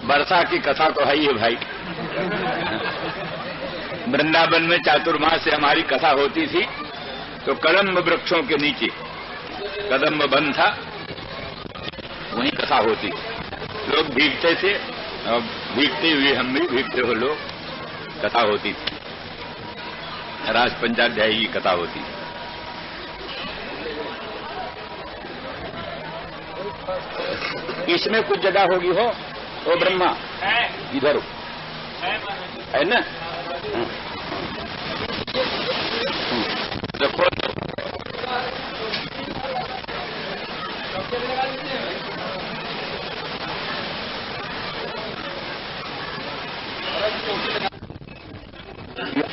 वर्षा की कथा तो है ही है भाई। वृंदावन में चातुर्मास से हमारी कथा होती थी, तो कदम्ब वृक्षों के नीचे कदम्ब वन था, वहीं कथा होती। लोग भीगते थे और भीगते हुए हम भी भीगते हुए लोग कथा होती थी, राज पंचाध्याय की कथा होती। इसमें कुछ जगह होगी हो ओ ब्रह्मा, इधर है ना? देखो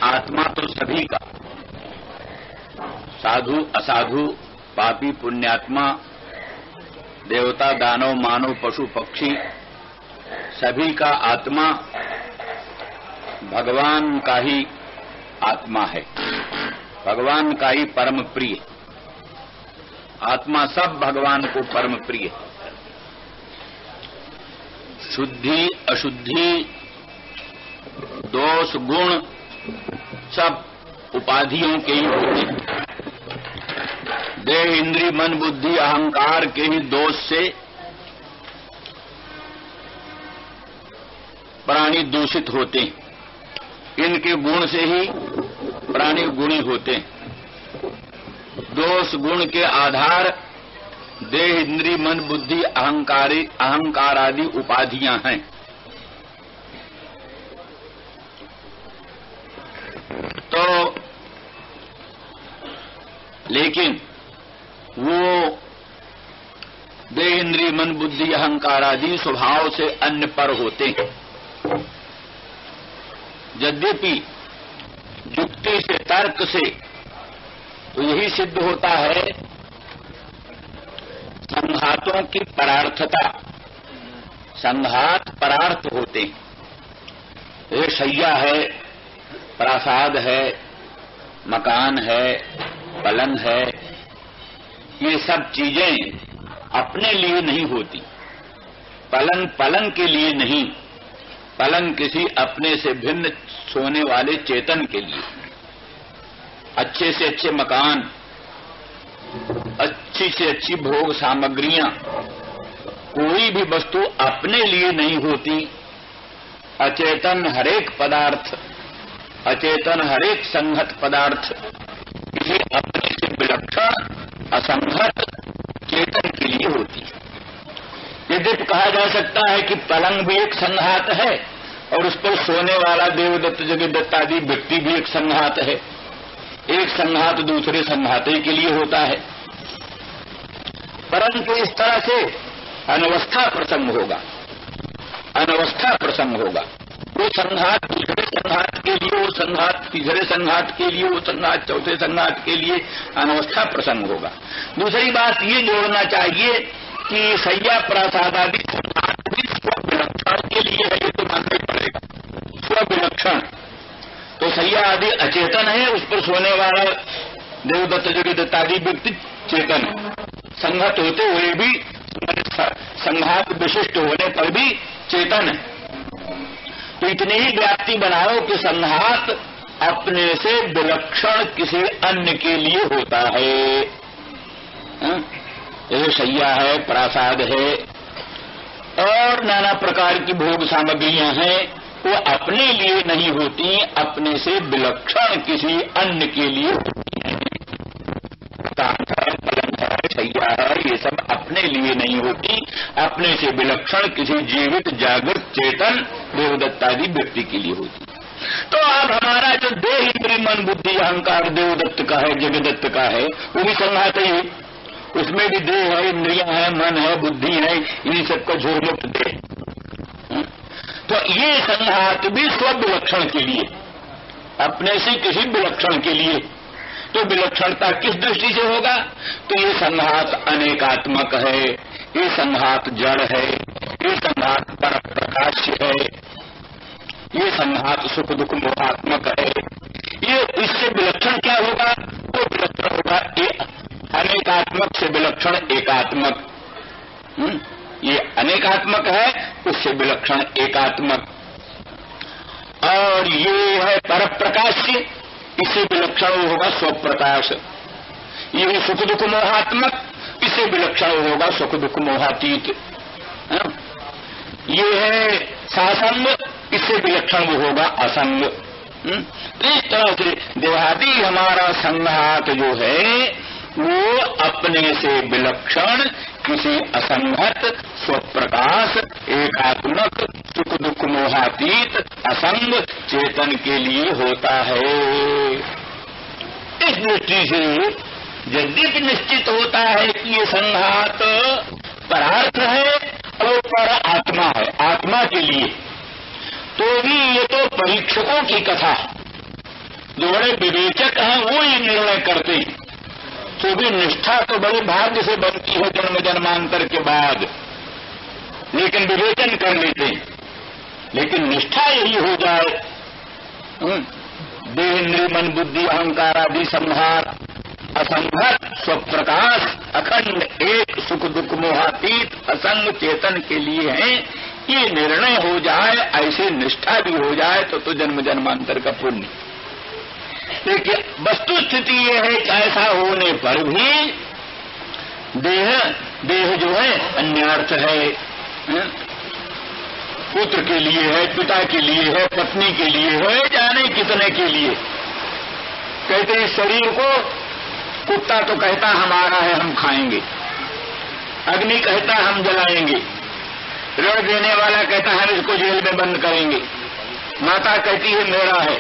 आत्मा तो सभी का, साधु असाधु, पापी पुण्यात्मा, देवता दानव मानव पशु पक्षी, सभी का आत्मा भगवान का ही आत्मा है, भगवान का ही परम प्रिय आत्मा। सब भगवान को परम प्रिय। शुद्धि अशुद्धि दोष गुण सब उपाधियों के ही होते हैं। देह इंद्रिय मन बुद्धि अहंकार के ही दोष से प्राणी दूषित होते हैं। इनके गुण से ही प्राणी गुणी होते हैं। दोष गुण के आधार देह इंद्रिय मन बुद्धि अहंकार आदि उपाधियां हैं। तो लेकिन वो देह इंद्रिय मन बुद्धि अहंकार आदि स्वभाव से अन्य पर होते हैं। यद्यपि युक्ति से तर्क से तो यही सिद्ध होता है संघातों की परार्थता। संघात परार्थ होते हैं। ये शैया है, प्रासाद है, मकान है, पलंग है, ये सब चीजें अपने लिए नहीं होती। पलंग पलंग के लिए नहीं, पलंग किसी अपने से भिन्न सोने वाले चेतन के लिए। अच्छे से अच्छे मकान, अच्छी से अच्छी भोग सामग्रियां, कोई भी वस्तु अपने लिए नहीं होती। अचेतन हरेक पदार्थ, अचेतन हरेक संहत पदार्थ किसी अपने से विलक्षण असंहत चेतन के लिए होती है। यद्यपि कहा जा सकता है कि पलंग भी एक संघात है और उस पर सोने वाला देवदत्त जगदत्त आदि व्यक्ति भी एक संघात है। एक संघात दूसरे संघाते के लिए होता है, परंतु इस तरह से अनवस्था प्रसंग होगा। अनवस्था प्रसंग होगा। वो संघात दूसरे संघात के लिए, वो संघात तीसरे संघात के लिए, वो संघात चौथे संघात के लिए अनवस्था प्रसंग होगा। दूसरी बात ये जोड़ना चाहिए कि शैया प्रासाद आदि संघात भी स्वविलक्षण के लिए है, ये तो मानना ही पड़ेगा। स्वविलक्षण तो शैया आदि अचेतन है, उस पर सोने वाला देवदत्त जगदत्त आदि व्यक्ति चेतन है। संघात होते हुए भी, संघात विशिष्ट होने पर भी चेतन है। तो इतनी ही व्याप्ति बनाओ कि संघात अपने से विलक्षण किसी अन्य के लिए होता है। जैसे शैया है, प्रासाद है और नाना प्रकार की भोग सामग्रियां हैं, वो अपने लिए नहीं होती, अपने से विलक्षण किसी अन्य के लिए होती है। शैया है, ये सब अपने लिए नहीं होती, अपने से विलक्षण किसी जीवित जागृत चेतन देवदत्त आदि व्यक्ति के लिए होती। तो अब हमारा जो देह इंद्रिय मन बुद्धि अहंकार देवदत्त का है, जगदत्त का है, वो भी संघात ही। उसमें भी देह है, इंद्रियां है, मन है, बुद्धि है, इन सबका झोरमुक्त देह। तो ये संघात भी स्वविलक्षण के लिए, अपने से किसी विलक्षण के लिए। तो विलक्षणता किस दृष्टि से होगा? तो ये संघात अनेकात्मक है, ये संघात जड़ है, ये संघात पर प्रकाश है, ये संघात सुख दुख मोहात्मक है। ये इससे विलक्षण क्या होगा? वो विलक्षण होगा अनेकात्मक से विलक्षण एकात्मक। ये अनेकात्मक है, उससे विलक्षण एकात्मक। और ये है पर प्रकाश्य, इससे विलक्षण होगा स्वप्रकाश। ये है सुख दुख मोहात्मक, इससे विलक्षण होगा सुख दुख मोहातीत। ये है सासंग, इससे विलक्षण होगा असंग। तो इस तरह से देहादि हमारा संघात जो है वो अपने से विलक्षण किसी असंगत स्वप्रकाश एकात्मक सुख दुख मोहातीत असंग चेतन के लिए होता है। इस दृष्टि से यद्यपि निश्चित होता है कि ये संघात परार्थ है और पर आत्मा है, आत्मा के लिए, तो भी ये तो परीक्षकों की कथा, जो बड़े विवेचक हैं वो ये निर्णय करते, तो भी निष्ठा तो बड़े भाग्य से बनती है जन्म जन्मांतर के बाद, लेकिन विवेचन कर लेते। लेकिन निष्ठा यही हो जाए, देह इंद्रिय मन बुद्धि अहंकार आदि संहार असंगत स्वप्रकाश अखंड एक सुख दुख मोहातीत असंग चेतन के लिए है, ये निर्णय हो जाए, ऐसी निष्ठा भी हो जाए तो जन्म जन्मांतर का पुण्य। देखिए वस्तु स्थिति ये है कि ऐसा होने पर भी देह जो है अन्यार्थ है, पुत्र के लिए है, पिता के लिए है, पत्नी के लिए है, जाने कितने के लिए। कहते हैं शरीर को कुत्ता तो कहता हमारा है हम खाएंगे, अग्नि कहता हम जलाएंगे, ऋण देने वाला कहता हम इसको जेल में बंद करेंगे, माता कहती है मेरा है,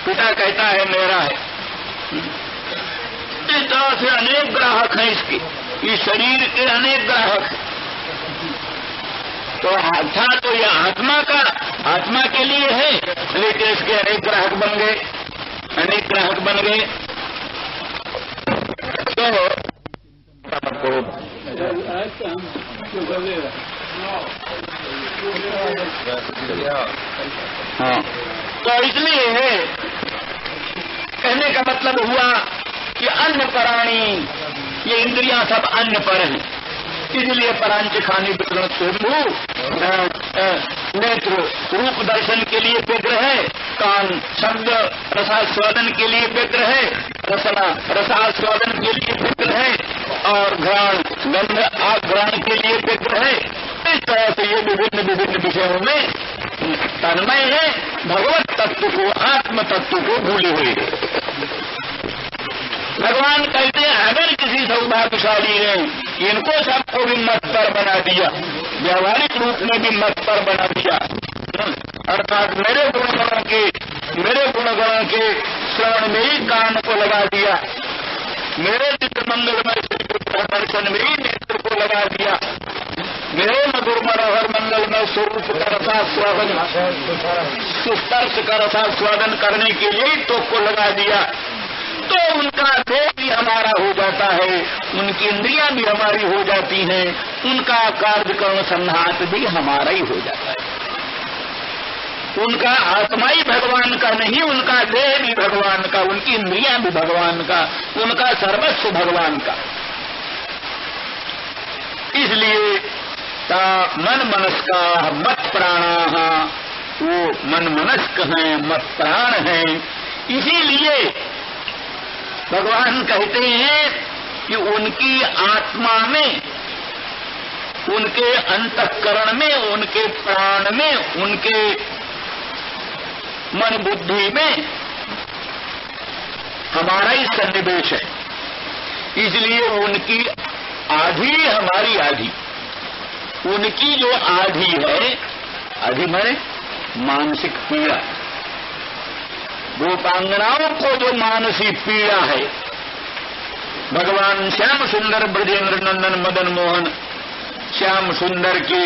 पिता कहता है मेरा है। इस तरह से अनेक ग्राहक हैं इसके, इस शरीर के अनेक ग्राहक हैं। तो अच्छा तो ये आत्मा के लिए है, लेकिन इसके अनेक ग्राहक बन गए, अनेक ग्राहक बन गए। तो हाँ, तो इसलिए कहने का मतलब हुआ कि अन्न प्राणी, ये इंद्रियां सब अन्न पर हैं, इसलिए परांच खानी विग्रह स्वयंभू नेत्र रूप दर्शन के लिए व्यग्र है, कान शब्द रसास्वादन के लिए व्यग्र है, रसना रसास्वादन के लिए व्यग्र है, और घ्राण गंध आघ्राण के लिए व्यग्र है। इस तरह से ये विभिन्न विषयों में तन्मय है, भगवत तत्व को आत्म तत्व को भूले हुए। भगवान कहते हैं अगर किसी सौभाग्यशाली ने इनको सबको भी मत पर बना दिया, व्यवहारिक रूप में भी मत पर बना दिया, अर्थात मेरे गुणगणों के श्रवण में ही कान को लगा दिया, मेरे चित्र मंगलमय दर्शन में ही नेत्र को लगा दिया, मेरे मधुर मनोहर मंगलमय स्वरूप का रसास्वादन सुस्पर्श का रसास्वादन करने के लिए टोक को लगा दिया, तो उनका देह भी हमारा हो जाता है, उनकी इंद्रियां भी हमारी हो जाती हैं, उनका कार्यक्रम संघात भी हमारा ही हो जाता है। उनका आत्मा ही भगवान का नहीं, उनका देह भी भगवान का, उनकी इंद्रियां भी भगवान का, उनका सर्वस्व भगवान का। इसलिए मन मनस्का मत प्राणा, वो मन मनस्क हैं, मत प्राण हैं। इसीलिए भगवान कहते हैं कि उनकी आत्मा में, उनके अंतःकरण में, उनके प्राण में, उनके मन बुद्धि में हमारा ही सन्निवेश है। इसलिए उनकी आधि हमारी आधि, उनकी जो आधि है, आधि माने मानसिक पीड़ा, गोपांगनाओं को जो मानसिक पीड़ा है, भगवान श्याम सुंदर ब्रजेंद्र नंदन मदन मोहन श्याम सुंदर के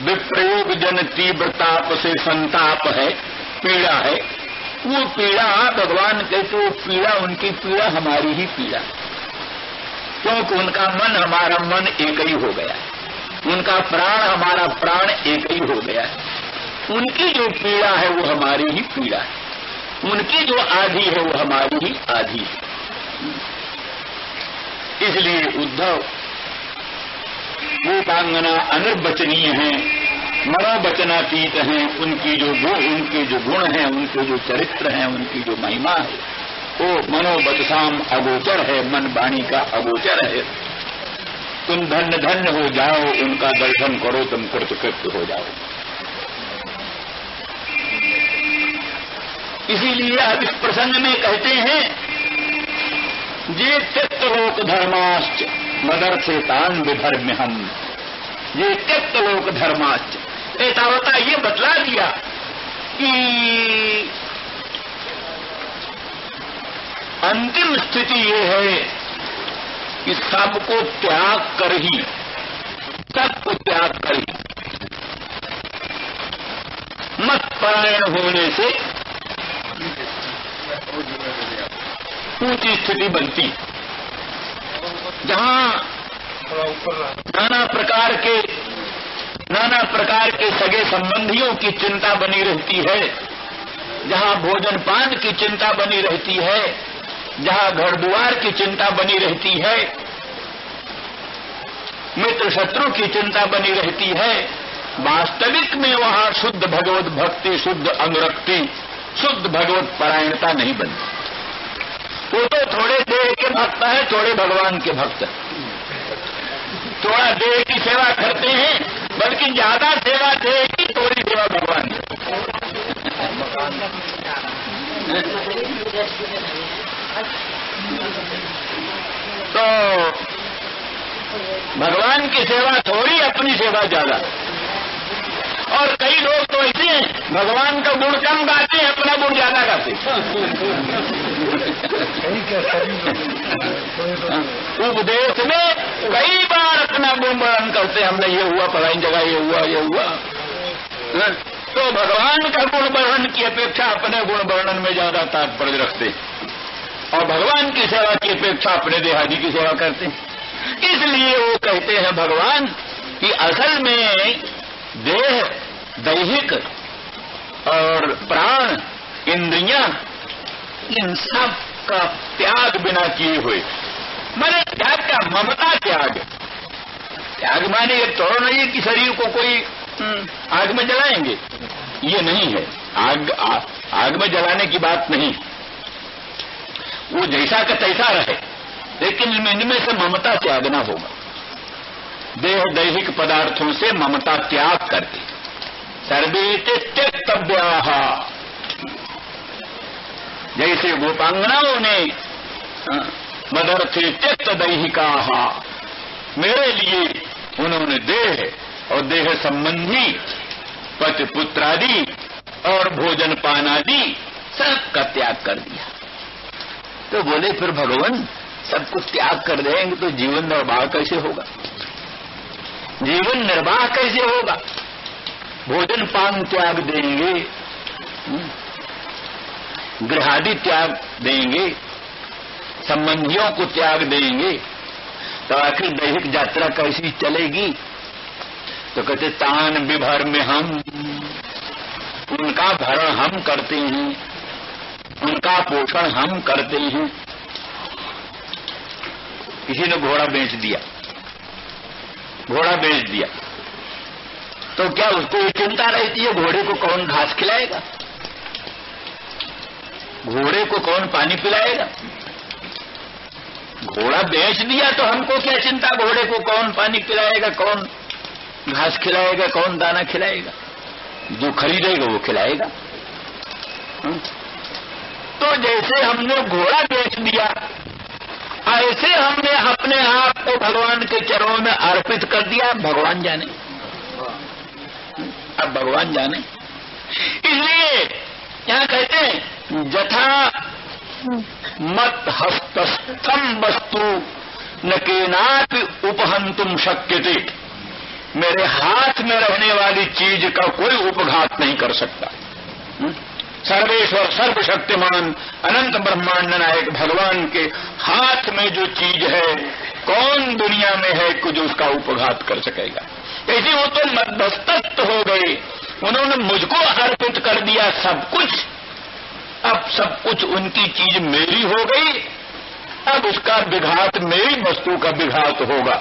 विप्रयोग जन तीव्र ताप से संताप है, पीड़ा है, वो पीड़ा भगवान कहते वो पीड़ा, उनकी पीड़ा हमारी ही पीड़ा, क्योंकि उनका मन हमारा मन एक ही हो गया, उनका प्राण हमारा प्राण एक ही हो गया है। उनकी जो पीड़ा है वो हमारी ही पीड़ा है, उनकी जो आधी है वो हमारी ही आधी है। इसलिए उद्धव रूपांगना अनिर्वचनीय हैं, मनोवचनातीत हैं। उनके जो गुण हैं, उनके जो चरित्र हैं, उनकी जो महिमा है, वो मनोवचसाम अगोचर है, मन वाणी का अगोचर है। तुम धन्य धन्य हो जाओ, उनका दर्शन करो, तुम कृतकृत्य हो जाओ। इसीलिए अब इस प्रसंग में कहते हैं, ये त्यक्तलोक धर्माश्च मदर्थे तान विधर्म हम। ये त्यक्तलोक धर्माश्च एतावता ये बतला दिया कि अंतिम स्थिति ये है कि सबको त्याग कर ही, सबको त्याग कर ही मत परायण होने से ऊंची स्थिति बनती, जहां नाना प्रकार के सगे संबंधियों की चिंता बनी रहती है, जहां भोजन पान की चिंता बनी रहती है, जहां घर द्वार की चिंता बनी रहती है, मित्र शत्रु की चिंता बनी रहती है, वास्तविक में वहां शुद्ध भगवत भक्ति, शुद्ध अनुरक्ति, शुद्ध भगवत परायणता नहीं बनती। वो तो थोड़े देह के भक्त हैं, थोड़े भगवान के भक्त हैं। थोड़ा देह की सेवा करते हैं, बल्कि ज्यादा सेवा देह की, थोड़ी सेवा भगवान की। तो भगवान की सेवा थोड़ी, अपनी सेवा ज्यादा। और कई लोग तो ऐसे हैं, भगवान का गुण कम गाते हैं, अपना गुण ज्यादा गाते हैं। उपदेश में कई बार अपना गुण वर्णन करते, हमने ये हुआ, फलानी जगह ये हुआ, ये हुआ। तो भगवान का गुण वर्णन की अपेक्षा अपने गुण वर्णन में ज्यादा तात्पर्य रखते, और भगवान की सेवा की अपेक्षा अपने देहादि की सेवा करते हैं। इसलिए वो कहते हैं भगवान कि असल में देह, दैहिक और प्राण, इंद्रियां, इन सब का त्याग बिना किए हुए, माने त्याग का ममता त्याग। त्याग माने ये तो नहीं है कि शरीर को कोई आग में जलाएंगे, ये नहीं है। आग में जलाने की बात नहीं, वो जैसा का तैसा रहे, लेकिन इनमें से ममता त्यागना होगा। देह दैहिक पदार्थों से ममता त्याग करके सर्वे त्यक्तव्याः, जैसे गोपांगनाओं ने मदर्थे त्यक्त दैहिकाः, मेरे लिए उन्होंने देह और देह संबंधी पति पुत्र आदि और भोजन पान आदि सब का त्याग कर दिया। तो बोले फिर भगवान सब कुछ त्याग कर देंगे तो जीवन निर्वाह कैसे होगा? जीवन निर्वाह कैसे होगा? भोजन पान त्याग देंगे, गृहादि त्याग देंगे, संबंधियों को त्याग देंगे, तो आखिर दैहिक यात्रा कैसी चलेगी? तो कहते तान विभर में हम, उनका भरण हम करते हैं, उनका पोषण हम करते हैं। किसी ने घोड़ा बेच दिया, घोड़ा बेच दिया, तो क्या उसको ये चिंता रहती है घोड़े को कौन घास खिलाएगा, घोड़े को कौन पानी पिलाएगा? घोड़ा बेच दिया तो हमको क्या चिंता, घोड़े को कौन पानी पिलाएगा, कौन घास खिलाएगा, कौन दाना खिलाएगा? जो खरीदेगा वो खिलाएगा। तो जैसे हमने घोड़ा बेच दिया, ऐसे हमने अपने आप को भगवान के चरणों में अर्पित कर दिया। भगवान जाने, अब भगवान जाने। इसलिए यहां कहते हैं जथा मत हस्तस्थम वस्तु न केनापि उपहंतुम शक्यते, मेरे हाथ में रहने वाली चीज का कोई उपघात नहीं कर सकता। सर्वेश्वर सर्वशक्तिमान अनंत ब्रह्मांड नायक भगवान के हाथ में जो चीज है, कौन दुनिया में है कि जो उसका उपघात कर सकेगा? ऐसे वो तो मध्यस्थस्थ हो गए, उन्होंने मुझको अर्पित कर दिया सब कुछ। अब सब कुछ उनकी चीज मेरी हो गई, अब उसका विघात, मेरी वस्तु का विघात होगा।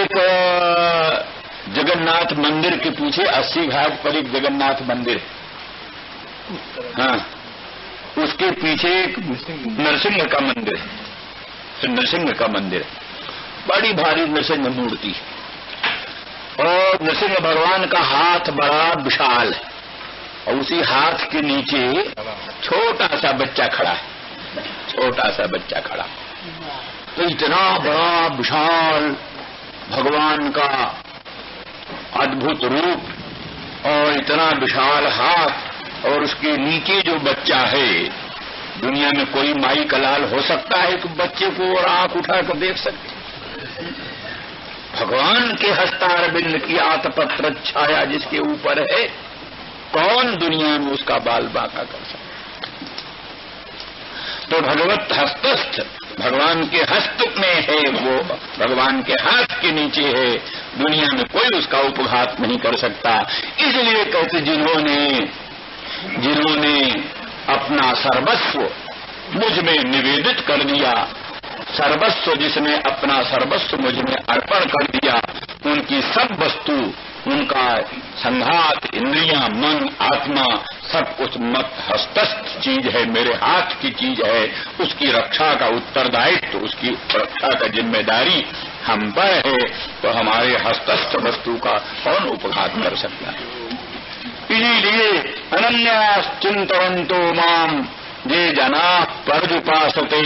एक जगन्नाथ मंदिर के पीछे 80 घाट पर एक जगन्नाथ मंदिर, हाँ, उसके पीछे एक नरसिंह का मंदिर है, नरसिंह का मंदिर, बड़ी भारी नरसिंह मूर्ति, और नरसिंह भगवान का हाथ बड़ा विशाल है, और उसी हाथ के नीचे छोटा सा बच्चा खड़ा है, छोटा सा बच्चा खड़ा। तो इतना बड़ा विशाल भगवान का अद्भुत रूप और इतना विशाल हाथ, और उसके नीचे जो बच्चा है, दुनिया में कोई माई का लाल हो सकता है कि बच्चे को और आंख उठाकर देख सके? भगवान के हस्तारविंद की आतपत्र छाया जिसके ऊपर है, कौन दुनिया में उसका बाल बांका कर सकता? तो भगवत हस्तस्थ, भगवान के हस्त में है, वो भगवान के हाथ के नीचे है, दुनिया में कोई उसका उपघात नहीं कर सकता। इसलिए कहते जिन्होंने अपना सर्वस्व मुझ में निवेदित कर दिया, सर्वस्व जिसने अपना सर्वस्व मुझ में अर्पण कर दिया, उनकी सब वस्तु, उनका संघात, इंद्रियां, मन, आत्मा, सब कुछ मत हस्तस्थ चीज है, मेरे हाथ की चीज है, उसकी रक्षा का उत्तरदायित्व, उसकी रक्षा का जिम्मेदारी हम पर है। तो हमारे हस्तस्थ वस्तु का कौन उपघात कर सकता है? इसीलिए अनन्याश्चिन्तवन्तो माम ये जना पर्युपासते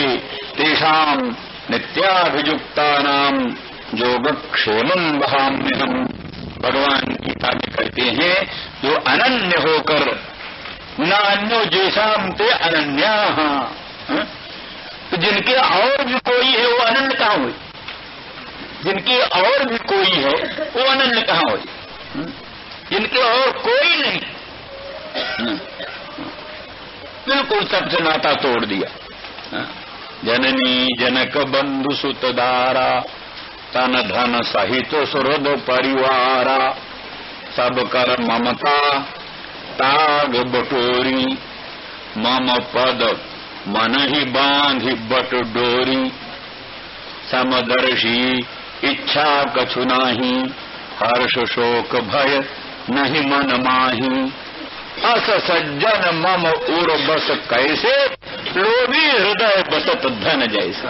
तेषाम नित्याभियुक्तानाम योगक्षेमं वहाम्यहम्। भगवान गीता में कहते हैं, जो अनन्य होकर, न अन्यो जैसाम ते अनन्या, तो जिनके और भी कोई है वो अनन्य कहाँ हुई? जिनके और भी कोई है वो अनन्य कहाँ हुई? जिनके और कोई नहीं, बिल्कुल सबसे नाता तोड़ दिया। जननी जनक बंधु सुत दारा, तन धन सहित सुहृद परिवारा, सब कर ममता ताग बटोरी, मम पद मन ही बांधि बट डोरी, समदर्शी इच्छा कछु नाही, हर्ष शोक भय नहीं मन माही, अस सज्जन मम उर बस कैसे, लोभी हृदय बसत धन जैसे।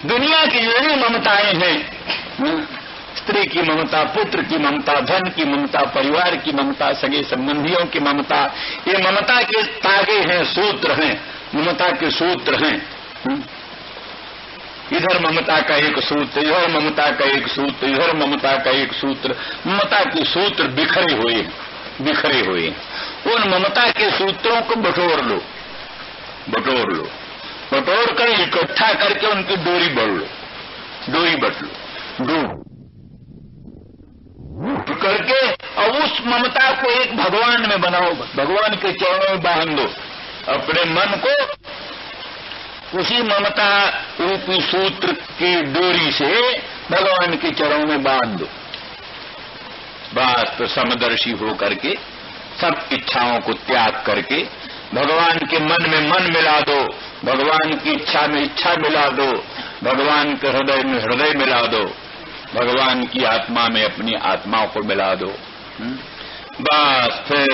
दुनिया की जितनी ममताएं हैं, स्त्री की ममता, पुत्र की ममता, धन की ममता, परिवार की ममता, सगे संबंधियों की ममता, ये ममता के तागे हैं, सूत्र हैं, ममता के सूत्र हैं। इधर ममता का एक सूत्र, इधर ममता का एक सूत्र, इधर ममता का एक सूत्र, ममता के सूत्र बिखरे हुए। उन ममता के सूत्रों को बटोर लो, बटोर कर इकट्ठा करके उनकी डोरी बट लो, करके और उस ममता को एक भगवान में बनाओ, भगवान के चरणों में बांध दो अपने मन को, उसी ममता रूपी सूत्र की डोरी से भगवान के चरणों में बांध दो। बस तो समदर्शी हो करके, सब इच्छाओं को त्याग करके भगवान के मन में मन मिला दो, भगवान की इच्छा में इच्छा मिला दो, भगवान के हृदय में हृदय मिला दो, भगवान की आत्मा में अपनी आत्माओं को मिला दो। बस फिर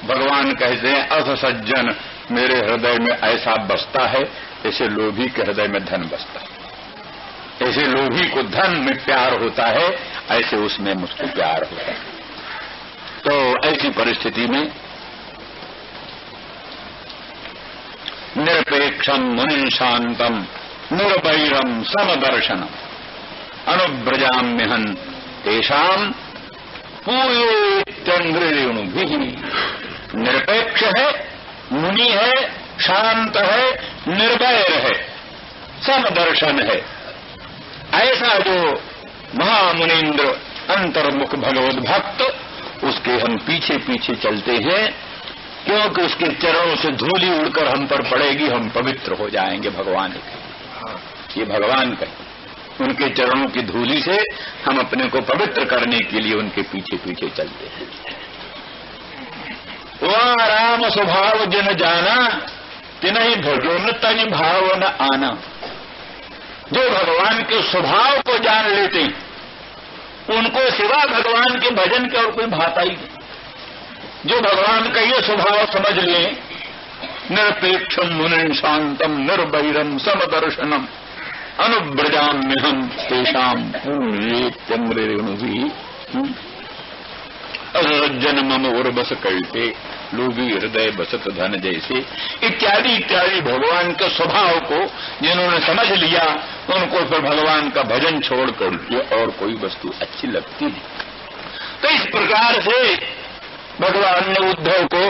भगवान कहते हैं, अस सज्जन मेरे हृदय में ऐसा बसता है, ऐसे लोभी के हृदय में धन बसता है। ऐसे लोभी को धन में प्यार होता है, ऐसे उसमें मुझको प्यार होता है। तो ऐसी परिस्थिति में निरपेक्षम मुनि शांतम निर्वैरम समदर्शनम अनुव्रजाम्यहं तेषाम पूयोत्यंग्रेणुभिः। निरपेक्ष है, मुनि है, शांत है, निर्भय है, समदर्शन है, ऐसा जो महामुनीन्द्र अंतर्मुख भगवत भक्त, उसके हम पीछे पीछे चलते हैं, क्योंकि उसके चरणों से धूलि उड़कर हम पर पड़ेगी, हम पवित्र हो जाएंगे भगवान के। ये भगवान का, उनके चरणों की धूलि से हम अपने को पवित्र करने के लिए उनके पीछे पीछे चलते हैं। वहाँ राम स्वभाव जन जाना, तिनहि भजो न तनि भाव न आना। जो भगवान के स्वभाव को जान लेते हैं, उनको सिवा भगवान के भजन के और कोई भाता ही नहीं। जो भगवान का ये स्वभाव समझ लें, निरपेक्षम मुनिं शांतम निर्वैरम समदर्शनम अनुव्रजाम्यहम तेषाम पूर्वेत्यम्रेणुभिः जन्मम उर्वस कहते लोभी हृदय बसत धन जैसे इत्यादि इत्यादि भगवान के स्वभाव को जिन्होंने समझ लिया, उनको फिर भगवान का भजन छोड़कर ये और कोई वस्तु अच्छी लगती नहीं। तो इस प्रकार से भगवान ने उद्धव को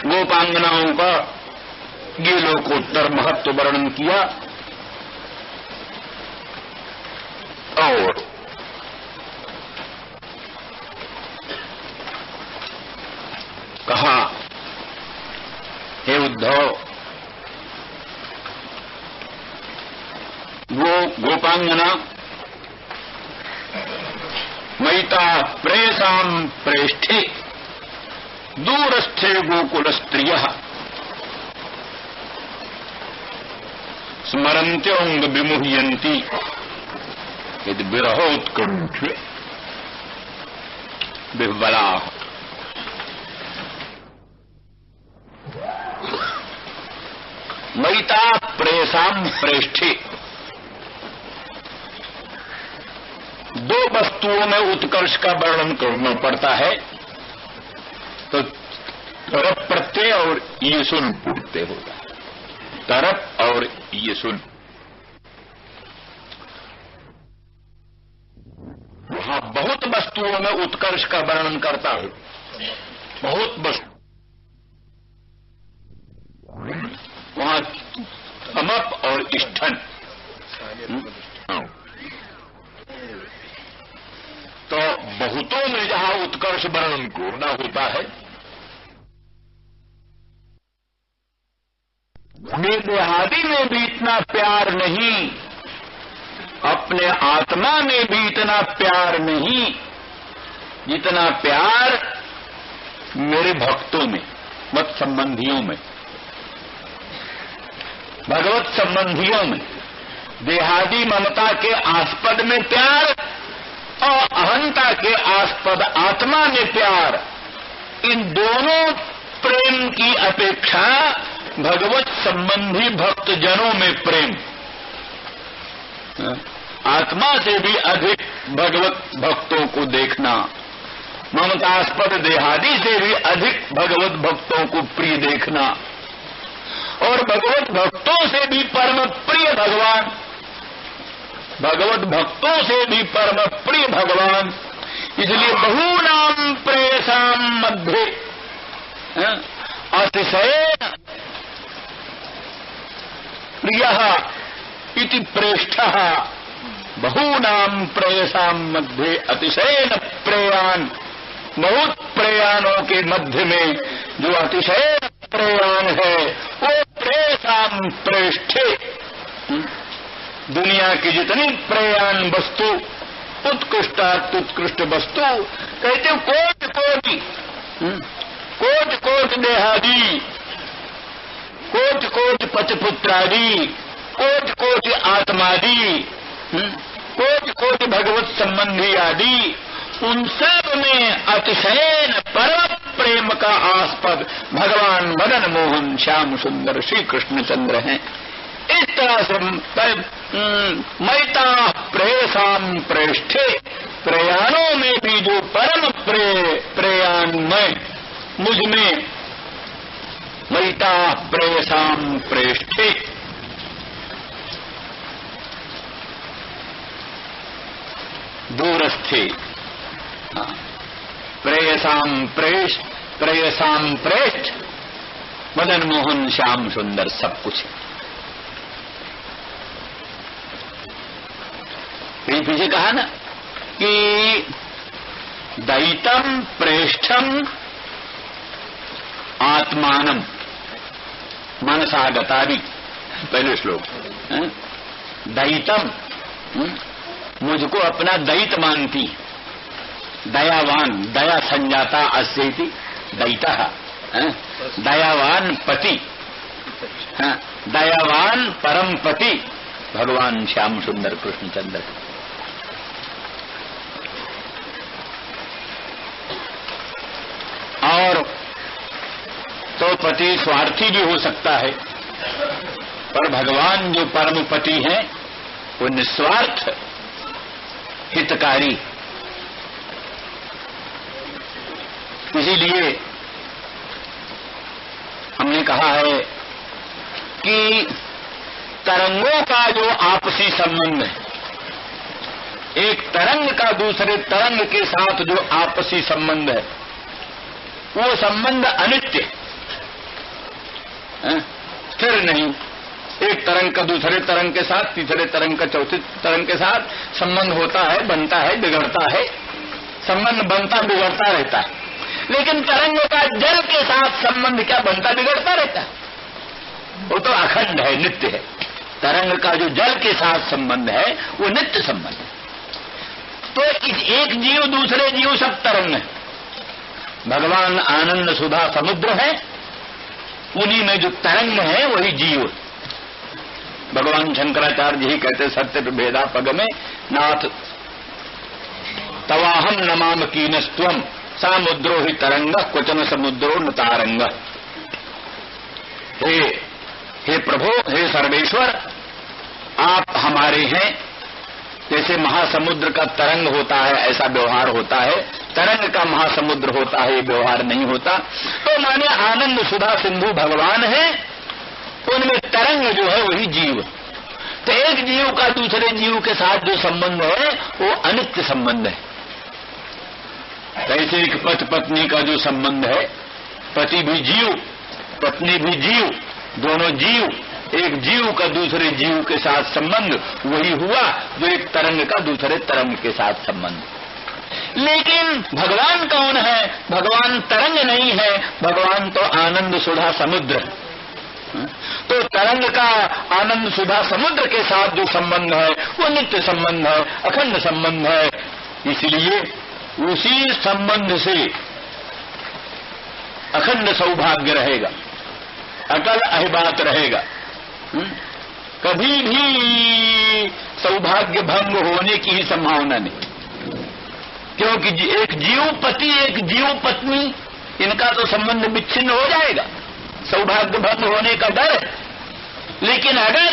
गोपांगनाओं का ये लोकोत्तर महत्व वर्णन किया और कहा, हे उद्धव, वो गोपांगना मैता प्रेसाम प्रेष्ठे दूरस्थे गोकुल स्त्रियः स्मरन्त्योंग विमुह्यन्ति यदि विरहोत्कंठ विह्वलाः। मैता प्रेसाम प्रेष्ठे, दो वस्तुओं में उत्कर्ष का वर्णन करना पड़ता है तो तरप प्रत्यय और ये सुन प्रत्यय होगा। तरप और ये सुन, वहां बहुत वस्तुओं में उत्कर्ष का वर्णन करता है, बहुत वस्तु, वहां अमप और इष्ठन। तो बहुतों में जहां उत्कर्ष वर्णन पूर्ण होता है, देहादि में भी इतना प्यार नहीं, अपने आत्मा में भी इतना प्यार नहीं जितना प्यार मेरे भक्तों में, मत संबंधियों में, भगवत संबंधियों में। देहादि ममता के आस्पद में प्यार और अहंता के आस्पद आत्मा में प्यार, इन दोनों प्रेम की अपेक्षा भगवत संबंधी भक्त जनों में प्रेम, आत्मा से भी अधिक भगवत भक्तों को देखना, ममतास्पद देहादि से भी अधिक भगवत भक्तों को प्रिय देखना, और भगवत भक्तों से भी परम प्रिय भगवान, भगवत भक्तों से भी परम प्रिय भगवान। इसलिए बहूनाम प्रेयसाम मध्ये अतिशयेन प्रियः इति प्रेष्ठः, बहूनाम प्रेयसाम मध्ये अतिशयेन प्रेयान, बहुत प्रयाणों के मध्य में जो अतिशय प्रयाण है वो प्रेयसाम प्रेष्ठे, दुनिया की जितनी प्रयाण वस्तु, उत्कृष्ट वस्तु, कहते कोटि कोटि, कोटि कोटि देहादि, कोटि कोटि पचपुत्रादि, कोटि कोटि आत्मादि, कोटि कोटि भगवत संबंधी आदि, उन सब में अतिशयन परम प्रेम का आस्पद भगवान मदन मोहन श्याम सुंदर श्री कृष्णचंद्र हैं। इस तरह से मैता प्रेयसाम प्रेष्ठे, प्रयाणों में भी जो परम प्रयाण में मुझ में, मैता प्रेयसाम प्रेष्ठे, दूरस्थे, प्रेयसाम प्रेष्ठ, प्रेयसाम प्रेष्ठ, मदन मोहन श्याम सुंदर सब कुछ। पीछे कहा ना कि दैतम प्रेष्ठम आत्मानम मनसागतादि, पहले श्लोक, दैतम, मुझको अपना दैत मानती, दयावान, दया संजाता अस्येति दैतः, दयावान पति, दयावान परम पति, भगवान श्याम सुंदर कृष्णचंद्र। और तो पति स्वार्थी भी हो सकता है, पर भगवान जो परम पति हैं वो निस्वार्थ हितकारी। इसीलिए हमने कहा है कि तरंगों का जो आपसी संबंध है, एक तरंग का दूसरे तरंग के साथ जो आपसी संबंध है, वो संबंध अनित्य, स्थिर नहीं। एक तरंग का दूसरे तरंग के साथ, तीसरे तरंग का चौथे तरंग के साथ संबंध होता है, बनता है, बिगड़ता है, संबंध बनता बिगड़ता रहता है। लेकिन तरंग का जल के साथ संबंध क्या बनता बिगड़ता रहता है? वो तो अखंड है, नित्य है। तरंग का जो जल के साथ संबंध है वो नित्य संबंध है। तो एक जीव दूसरे जीव सब तरंग है। भगवान आनंद सुधा समुद्र है, उन्हीं में जो तरंग है वही जीव। भगवान शंकराचार्य जी कहते सत्य भेदा पग में नाथ तवाहम नमाम कीनस्त्वम सामुद्रो ही तरंग क्वचन समुद्रो न तारंग। हे प्रभु, हे सर्वेश्वर, आप हमारे हैं। जैसे महासमुद्र का तरंग होता है ऐसा व्यवहार होता है, तरंग का महासमुद्र होता है ये व्यवहार नहीं होता। तो माने आनंद सुधा सिंधु भगवान है, उनमें तरंग जो है वही जीव। तो एक जीव का दूसरे जीव के साथ जो संबंध है वो अनित्य संबंध है। ऐसे एक पति पत्नी का जो संबंध है, पति भी जीव पत्नी भी जीव, दोनों जीव, एक जीव का दूसरे जीव के साथ संबंध वही हुआ जो एक तरंग का दूसरे तरंग के साथ संबंध। लेकिन भगवान कौन है? भगवान तरंग नहीं है, भगवान तो आनंद सुधा समुद्र। तो तरंग का आनंद सुधा समुद्र के साथ जो संबंध है वो नित्य संबंध है, अखंड संबंध है। इसलिए उसी संबंध से अखंड सौभाग्य रहेगा, अकल अहिबात रहेगा। कभी भी सौभाग्य भंग होने की ही संभावना नहीं, क्योंकि एक जीव पति एक जीव पत्नी इनका तो संबंध विच्छिन्न हो जाएगा, सौभाग्य भंग होने का डर है। लेकिन अगर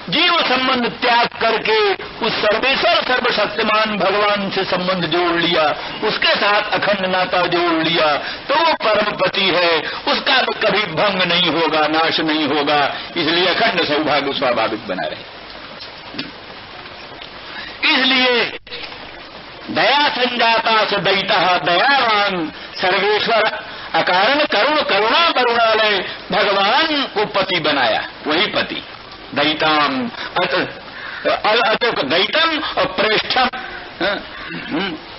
जीव संबंध त्याग करके उस सर्वेश्वर सर्वशक्तिमान भगवान से संबंध जोड़ लिया, उसके साथ अखंड नाता जोड़ लिया, तो वो परम पति है, उसका तो कभी भंग नहीं होगा, नाश नहीं होगा। इसलिए अखंड सौभाग्य स्वाभाविक बना रहे। इसलिए दया संजाता से दैता दयावान सर्वेश्वर अकारण करुण करुणा करुणालय भगवान को पति बनाया, वही पति। दैताम दैतम और प्रेष्ठम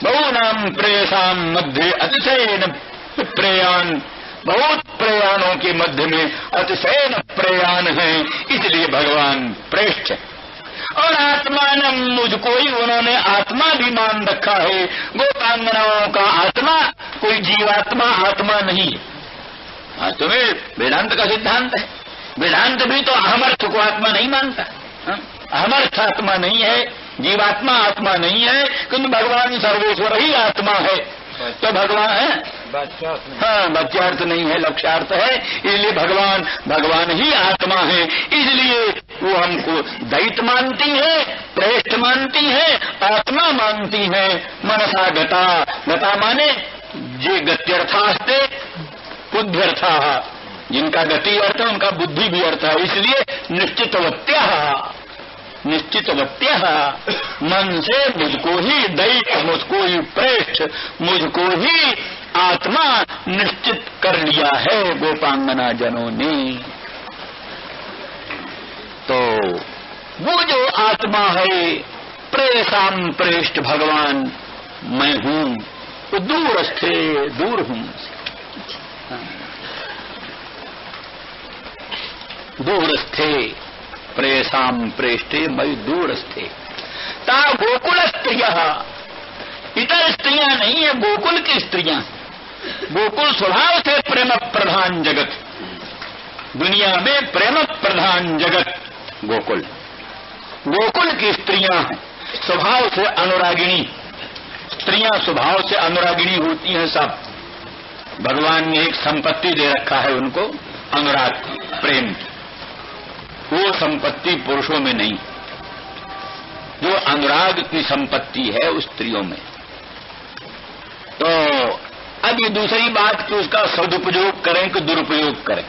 बहुनाम प्रेयसाम मध्य अतिशयन प्रेयान, बहुत प्रयाणों के मध्य में अतिशयन प्रयाण है, इसलिए भगवान प्रेष्ठ। और आत्मान मुझको ही उन्होंने आत्मा भी मान रखा है। गोपांगनाओं का आत्मा कोई जीवात्मा आत्मा नहीं है। तुम्हें वेदांत का सिद्धांत है, वेदांत भी तो अहमर्थ को आत्मा नहीं मानता। अहमर्थ आत्मा नहीं है, जीवात्मा आत्मा नहीं है, किंतु भगवान सर्वेश्वर ही आत्मा है। तो भगवान है, हाँ, वाच्यार्थ नहीं है, लक्ष्यार्थ है। इसलिए भगवान ही आत्मा है। इसलिए वो हमको दैत मानती है, प्रेष्ठ मानती है, आत्मा मानती है। मनसा गता, गता माने जे गत्यर्थास्ते बुद्ध्यर्था, जिनका गति अर्थ है उनका बुद्धि भी अर्थ है। इसलिए निश्चितवत्या मन से मुझको ही दैत, मुझको ही प्रेष्ठ, मुझको ही आत्मा निश्चित कर लिया है गोपांगना जनों ने। तो वो जो आत्मा है प्रेषाम प्रेष्ठ भगवान मैं हूं, वो दूरस्थे दूर हूं, दूरस्थे प्रेषाम प्रेष्ठे मई दूरस्थे। ता गोकुल स्त्रिया, इतर स्त्रियां नहीं है, गोकुल की स्त्रियां। गोकुल स्वभाव से प्रेम प्रधान जगत, दुनिया में प्रेम प्रधान जगत, गोकुल, गोकुल की स्त्रियां हैं स्वभाव से अनुरागिणी, स्त्रियां स्वभाव से अनुरागिणी होती हैं। सब भगवान ने एक संपत्ति दे रखा है उनको, अनुराग प्रेम की। वो संपत्ति पुरुषों में नहीं, जो अनुराग की संपत्ति है उस स्त्रियों में। तो अब ये दूसरी बात कि उसका सदुपयोग करें कि दुरुपयोग करें।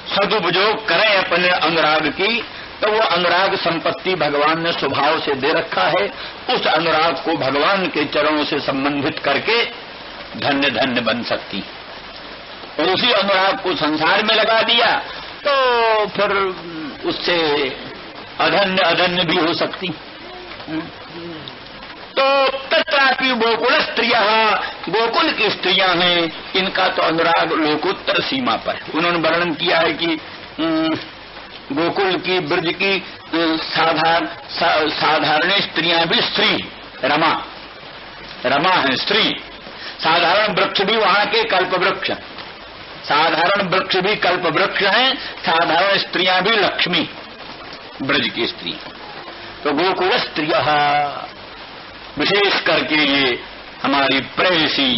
सदुपयोग करें अपने अनुराग की, तो वो अनुराग संपत्ति भगवान ने स्वभाव से दे रखा है। उस अनुराग को भगवान के चरणों से संबंधित करके धन्य धन्य बन सकती, और उसी अनुराग को संसार में लगा दिया तो फिर उससे अधन्य अधन्य भी हो सकती। तो तत्रापि गोकुल स्त्रियां, गोकुल की स्त्रियां हैं, इनका तो अनुराग लोकोत्तर सीमा पर है। उन्होंने वर्णन किया है कि गोकुल की, ब्रज की साधारण स्त्रियां भी स्त्री, रमा रमा है स्त्री। साधारण वृक्ष भी वहां के कल्प वृक्ष, साधारण वृक्ष भी कल्प वृक्ष हैं, साधारण स्त्रियां भी लक्ष्मी, ब्रज की स्त्री। तो गोकुल स्त्रियां विशेष करके ये हमारी प्रेयसी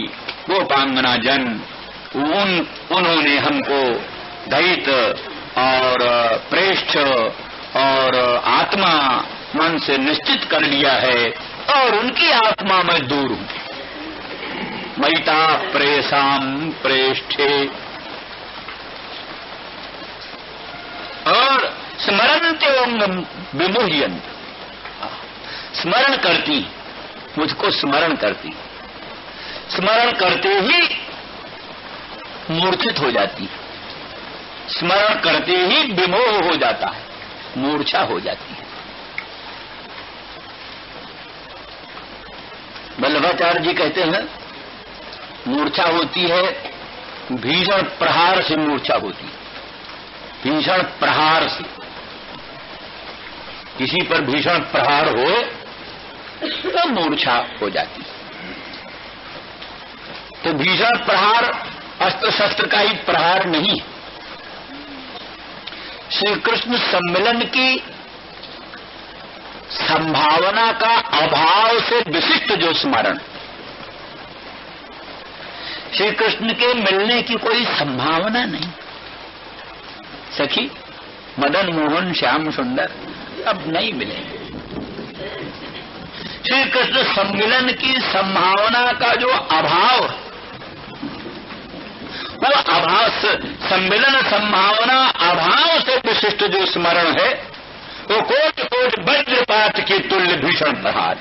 गोपांगना जन, उन्होंने हमको दैत और प्रेष्ठ और आत्मा मन से निश्चित कर लिया है, और उनकी आत्मा में दूर हूं। मैता प्रेषाम प्रेष्ठे, और स्मरन्त्योंगम विमुह्यन्त, स्मरण करती, मुझको स्मरण करती, स्मरण करते ही मूर्छित हो जाती, स्मरण करते ही विमोह हो जाता है, मूर्छा हो जाती है। वल्लभाचार्य जी कहते हैं मूर्छा होती है, भीषण प्रहार से मूर्छा होती है। भीषण प्रहार से, किसी पर भीषण प्रहार हो तो मूर्छा हो जाती है। तो भीषण प्रहार अस्त्र शस्त्र का ही प्रहार नहीं, श्री कृष्ण सम्मिलन की संभावना का अभाव से विशिष्ट जो स्मरण, श्री कृष्ण के मिलने की कोई संभावना नहीं। सखी मदन मोहन श्याम सुंदर अब नहीं मिलेंगे। श्री कृष्ण सम्मिलन की संभावना का जो अभाव, वो अभाव, सम्मिलन संभावना अभाव से विशिष्ट जो स्मरण है, वो कोट कोट वज्रपात के तुल्य भीषण प्रहार।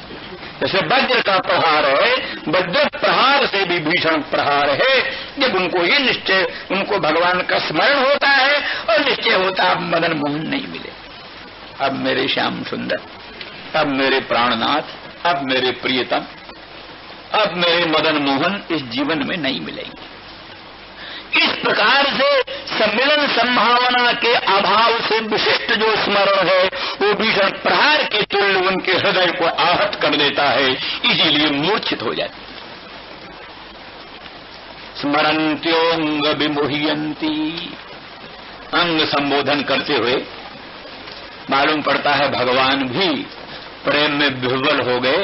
जैसे वज्र का प्रहार है, वज्र प्रहार से भी भीषण प्रहार है। जब उनको ये निश्चय, उनको भगवान का स्मरण होता है और निश्चय होता है अब मदन मोहन नहीं मिले, अब मेरे श्याम सुंदर, अब मेरे प्राणनाथ, अब मेरे प्रियतम, अब मेरे मदन मोहन इस जीवन में नहीं मिलेंगे। इस प्रकार से सम्मिलन संभावना के अभाव से विशिष्ट जो स्मरण है, वो भीषण प्रहार के तुल्य उनके हृदय को आहत कर देता है, इसीलिए मूर्छित हो जाती। स्मरन्त्योंग विमुह्यन्ति, अंग संबोधन करते हुए मालूम पड़ता है भगवान भी प्रेम में विह्वल हो गए,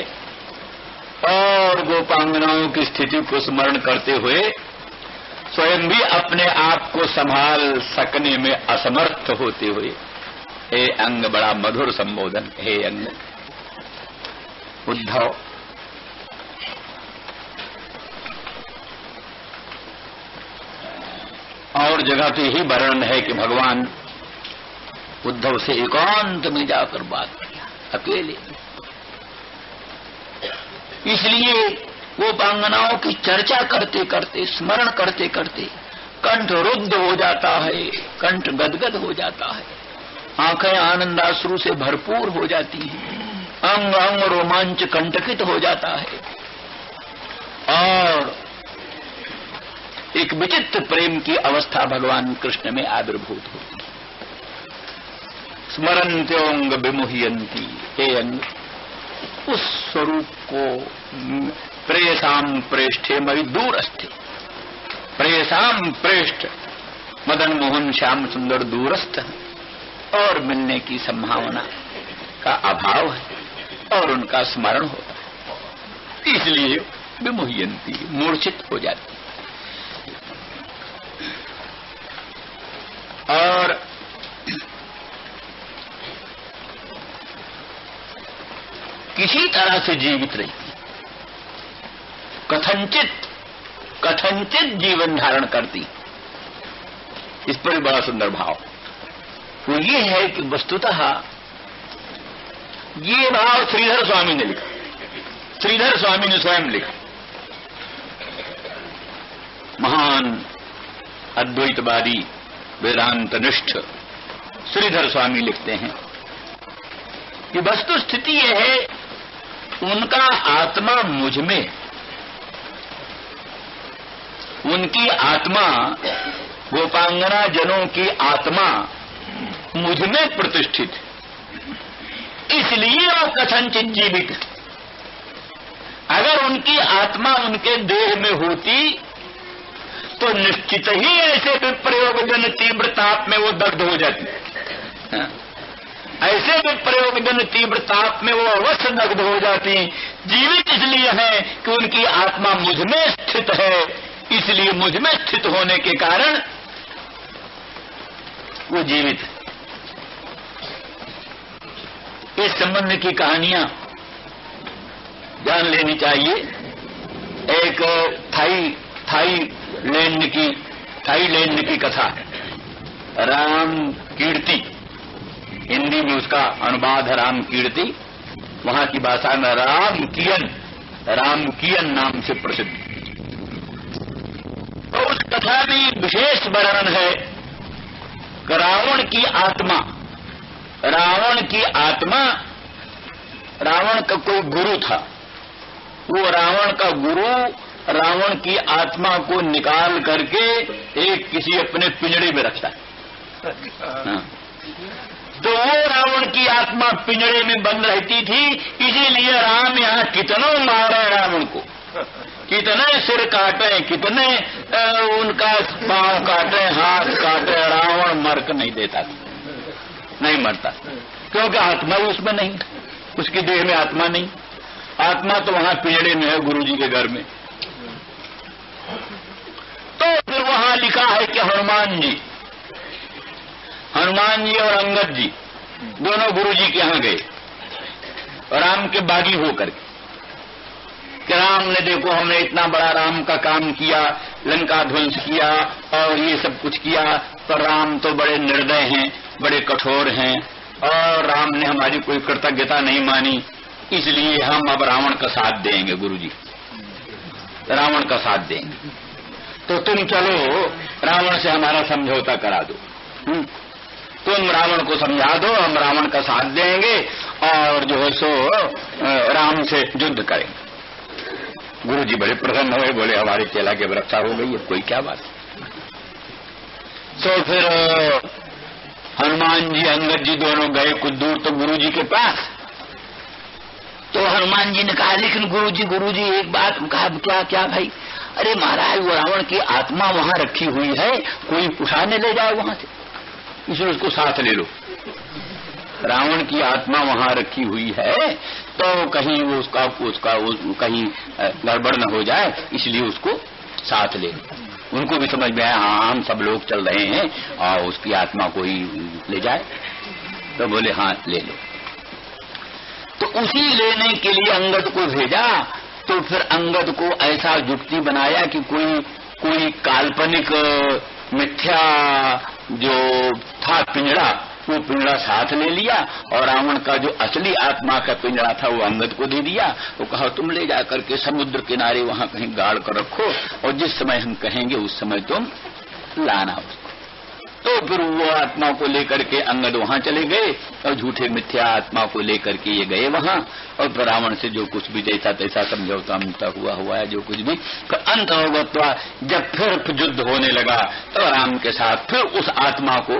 और गोपांगनाओं की स्थिति को स्मरण करते हुए स्वयं भी अपने आप को संभाल सकने में असमर्थ होते हुए, हे अंग, बड़ा मधुर संबोधन, हे अंग। उद्धव और जगह तो यही वर्णन है कि भगवान उद्धव से एकांत में जाकर बात किया, अकेले। इसलिए गोपांगनाओं की चर्चा करते करते, स्मरण करते करते कंठ रुद्ध हो जाता है, कंठ गदगद हो जाता है, आंखें आनंदाश्रु से भरपूर हो जाती हैं, अंग अंग रोमांच कंटकित हो जाता है, और एक विचित्र प्रेम की अवस्था भगवान कृष्ण में आविर्भूत होती है। स्मरन्त्योंग विमुह्यन्ति, हे अंग, उस स्वरूप को प्रेयसाम प्रेष्ठे मई दूरस्थे, प्रेयसाम प्रेष्ठ मदन मोहन श्याम सुंदर दूरस्थ, और मिलने की संभावना का अभाव है और उनका स्मरण होता है, इसलिए विमुह्यन्ति, मूर्छित हो जाती। और किसी तरह से जीवित रहती, कथंचित जीवन धारण करती। इस पर बड़ा सुंदर भाव वो ये है कि वस्तुतः ये भाव श्रीधर स्वामी ने लिखा, श्रीधर स्वामी ने स्वयं लिखा। महान अद्वैतवादी वेदांतनिष्ठ श्रीधर स्वामी लिखते हैं कि वस्तु स्थिति यह है, उनका आत्मा मुझ में, उनकी आत्मा, गोपांगना जनों की आत्मा मुझ में प्रतिष्ठित, इसलिए वो कथनचित जीवित। अगर उनकी आत्मा उनके देह में होती तो निश्चित ही ऐसे विप्रयोग जन तीव्र ताप में वो दग्ध हो जाती, ऐसे विप्रयोग जन तीव्र ताप में वो अवश्य दग्ध हो जाती। जीवित इसलिए है कि उनकी आत्मा मुझ में स्थित है, इसलिए मुझ में स्थित होने के कारण वो जीवित है। इस संबंध की कहानियां जान लेनी चाहिए। एक थाईलैंड की कथा, राम कीर्ति, हिंदी में उसका अनुवाद है राम कीर्ति, वहां की भाषा में रामकियन नाम से प्रसिद्ध। तो उस कथा में विशेष वर्णन है कि रावण का कोई गुरु था। वो रावण का गुरु रावण की आत्मा को निकाल करके एक किसी अपने पिंजड़े में रखता है। तो वो रावण की आत्मा पिंजड़े में बंद रहती थी, इसीलिए राम यहाँ कितना मारे रावण को, कितने सिर काटे, कितने उनका पांव काटे, हाथ काटे, रावण मर नहीं देता था, नहीं मरता, क्योंकि आत्मा उसमें नहीं, उसके देह में आत्मा नहीं। आत्मा तो वहां पिंजड़े में है, गुरुजी के घर में। तो फिर वहां लिखा है कि हनुमान जी और अंगद जी दोनों गुरुजी के यहां गए, राम के बागी होकर कि राम ने, देखो हमने इतना बड़ा राम का काम किया, लंका ध्वंस किया और ये सब कुछ किया, पर राम तो बड़े निर्दय हैं, बड़े कठोर हैं और राम ने हमारी कोई कृतज्ञता नहीं मानी, इसलिए हम अब रावण का साथ देंगे। गुरुजी रावण का साथ देंगे, तो तुम चलो रावण से हमारा समझौता करा दो, तुम रावण को समझा दो, हम रावण का साथ देंगे और जो है सो राम से युद्ध करेंगे। गुरुजी बड़े प्रसन्न हुए, बोले हमारे चेला की रक्षा हो गई, अब कोई क्या बात। तो फिर हनुमान जी अंगद जी दोनों गए कुछ दूर तो गुरुजी के पास। तो हनुमान जी ने कहा, लेकिन गुरुजी एक बात कहा, क्या भाई? अरे महाराज, वो रावण की आत्मा वहां रखी हुई है, कोई उठाने ले जाए वहां से, इसलिए उसको साथ ले लो। रावण की आत्मा वहां रखी हुई है तो कहीं वो उसका कहीं गड़बड़ न हो जाए, इसलिए उसको साथ ले लो। उनको भी समझ में आया, हाँ हम सब लोग चल रहे हैं और उसकी आत्मा को ही ले जाए। तो बोले हाँ ले लो। तो उसी लेने के लिए अंगद को भेजा। तो फिर अंगद को ऐसा युक्ति बनाया कि कोई काल्पनिक मिथ्या जो था पिंजड़ा, वो पिंजड़ा साथ ले लिया और रावण का जो असली आत्मा का पिंजड़ा था वो अंगद को दे दिया। वो कहा तुम ले जा करके समुद्र किनारे वहां कहीं गाड़ कर रखो और जिस समय हम कहेंगे उस समय तुम लाना उसको। तो फिर वो आत्मा को लेकर के अंगद वहां चले गए और झूठे मिथ्या आत्मा को लेकर के ये गए वहां, और फिर रावण से जो कुछ भी जैसा तैसा समझौता हुआ है जो कुछ भी, तो अंत होगा जब फिर युद्ध होने लगा तो राम के साथ फिर उस आत्मा को